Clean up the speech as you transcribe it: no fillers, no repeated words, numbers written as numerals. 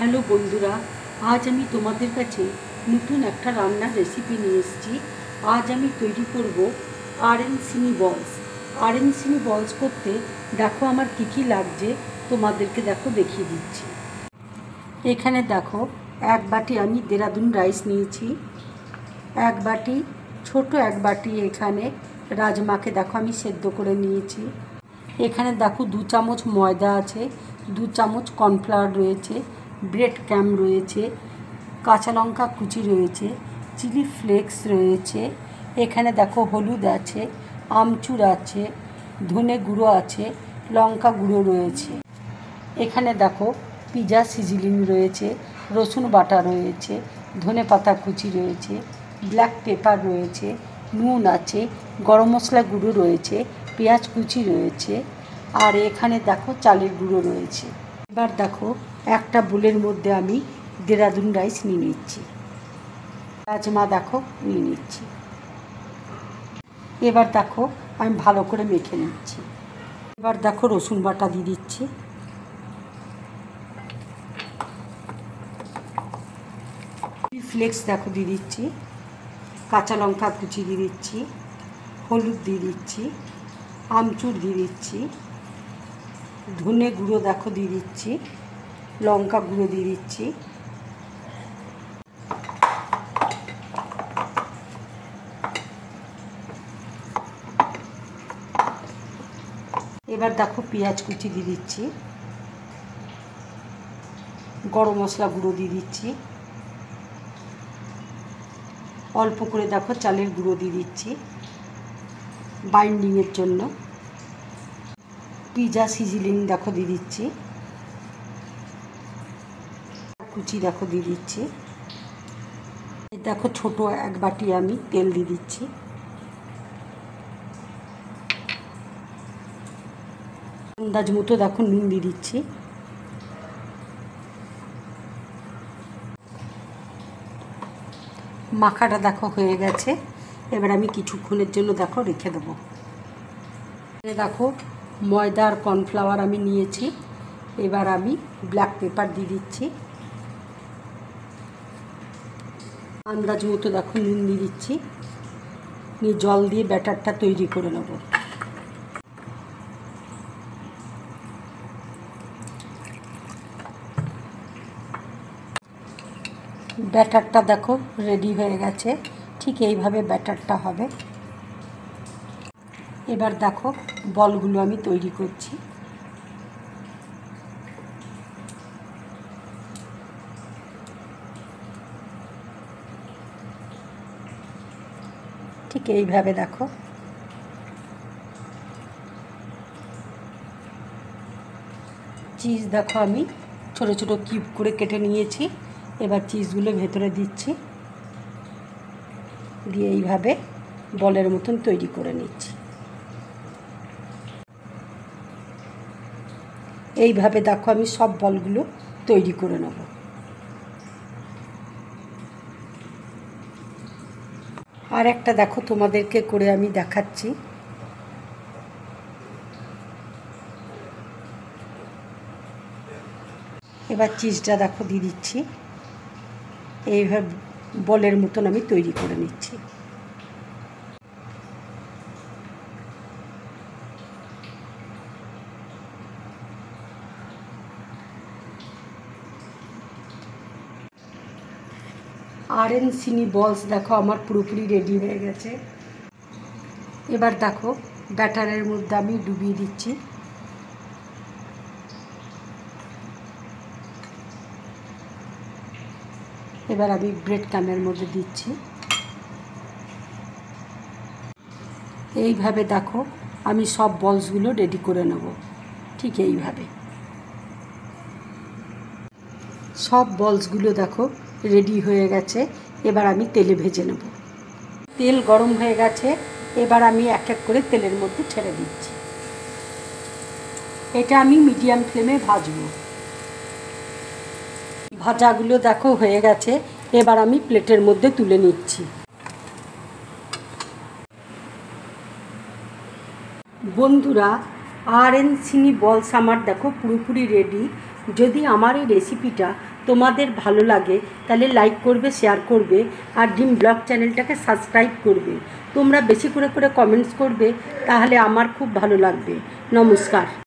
Hello বন্ধুরা, আজ আমি তোমাদের কাছে নতুন একটা রান্নার রেসিপি নিয়ে এসেছি। আজ আমি তৈরি করব আরেনসিনি বলস। আরেনসিনি বলস করতে দেখো আমার কী কী লাগছে, তোমাদেরকে দেখো দেখিয়ে দিচ্ছি। এখানে দেখো এক বাটি আমি দেরাদুন রাইস নিয়েছি, এক বাটি এক বাটি এখানে রাজমাকে দেখো আমি সেদ্ধ করে নিয়েছি। এখানে দেখো 2 চামচ ময়দা আছে, 2 চামচ কর্নফ্লাওয়ার রয়েছে, ব্রেড ক্যাম রয়েছে, কাঁচা লঙ্কা কুচি রয়েছে, চিলি ফ্লেক্স রয়েছে, এখানে দেখো হলুদ আছে, আমচুর আছে, ধনে গুঁড়ো আছে, লঙ্কা গুঁড়ো রয়েছে। এখানে দেখো পিৎজা সিজলিং রয়েছে, রসুন বাটা রয়েছে, ধনে পাতা কুচি রয়েছে, ব্ল্যাক পেপার রয়েছে, নুন আছে, গরম মশলা গুঁড়ো রয়েছে, পেঁয়াজ কুচি রয়েছে, আর এখানে দেখো চালের গুঁড়ো রয়েছে। এবার দেখো একটা বোলের মধ্যে আমি দেরাদুন রাইস নিয়ে নিচ্ছি, রাজমা দেখো নিয়ে নিচ্ছি। এবার দেখো আমি ভালো করে মেখে নিচ্ছি। এবার দেখো রসুন বাটা দিয়ে দিচ্ছি, ফ্লেক্স দেখো দিয়ে দিচ্ছি, কাঁচা লঙ্কা কুচি দিয়ে দিচ্ছি, হলুদ দিয়ে দিচ্ছি, আমচুর দিয়ে দিচ্ছি, ধনে গুঁড়ো দেখো দিয়ে দিচ্ছি, লঙ্কা গুঁড়ো দিয়ে দিচ্ছি। এবার দেখো পেঁয়াজ কুচি দিয়ে দিচ্ছি, গরম মশলা গুঁড়ো দিয়ে দিচ্ছি, অল্প করে দেখো চালের গুঁড়ো দিয়ে দিচ্ছি বাইন্ডিংয়ের জন্য, পিৎজা সিজলিং দেখো দিয়ে দিচ্ছি, কুচি দেখো দিয়ে দিচ্ছি। দেখো ছোট এক বাটি আমি তেল দিয়ে দিচ্ছি, আন্দাজ মতো দেখো নুন দিয়ে দিচ্ছি। মাখাটা দেখো হয়ে গেছে, এবার আমি কিছুক্ষণের জন্য দেখো রেখে দেবো। দেখো ময়দা আর কর্নফ্লাওয়ার আমি নিয়েছি, এবার আমি ব্ল্যাক পেপার দিয়ে দিচ্ছি, আন্দাজ মতো দেখো নুন দিয়ে দিচ্ছি, নিয়ে জল দিয়ে ব্যাটারটা তৈরি করে নেব। ব্যাটারটা দেখো রেডি হয়ে গেছে, ঠিক এইভাবে ব্যাটারটা হবে। এবার দেখো বলগুলো আমি তৈরি করছি। ঠিক এইভাবে দেখো চিজ দেখো আমি ছোট ছোট কিউব করে কেটে নিয়েছি, এবার চিজগুলো ভেতরে দিচ্ছি, দিয়ে এইভাবে বলের মতন তৈরি করে নিচ্ছি। এইভাবে দেখো আমি সব বলগুলো তৈরি করে নেব। আর একটা দেখো তোমাদেরকে করে আমি দেখাচ্ছি। এবার চিজটা দেখো দিয়ে দিচ্ছি, এইভাবে বলের মতন আমি তৈরি করে নিচ্ছি। আরেনসিনি বলস দেখো আমার পুরোপুরি রেডি হয়ে গেছে। এবার দেখো ব্যাটারের মধ্যে আমি ডুবিয়ে দিচ্ছি, এবার আমি ব্রেড ক্রামের মধ্যে দিচ্ছি। এইভাবে দেখো আমি সব বলসগুলো রেডি করে নেব, ঠিক এইভাবে সব বলসগুলো দেখো রেডি হয়ে গেছে। এবার আমি তেলে ভেজে নেব। তেল গরম হয়ে গেছে, এবার আমি এক এক করে তেলের মধ্যে ছেড়ে দিচ্ছি। এটা আমি মিডিয়াম ফ্লেমে ভাজবো। ভাজাগুলো দেখো হয়ে গেছে, এবার আমি প্লেটের মধ্যে তুলে নিচ্ছি। বন্ধুরা আরেনসিনি বলস আমার দেখো পুরোপুরি রেডি। যদি আমার এই রেসিপিটা তোমাদের ভালো লাগে তাহলে লাইক করবে, শেয়ার করবে, আর ড্রিম ব্লগ চ্যানেলটাকে সাবস্ক্রাইব করবে। তোমরা বেশি করে কমেন্টস করবে, তাহলে আমার খুব ভালো লাগবে। নমস্কার।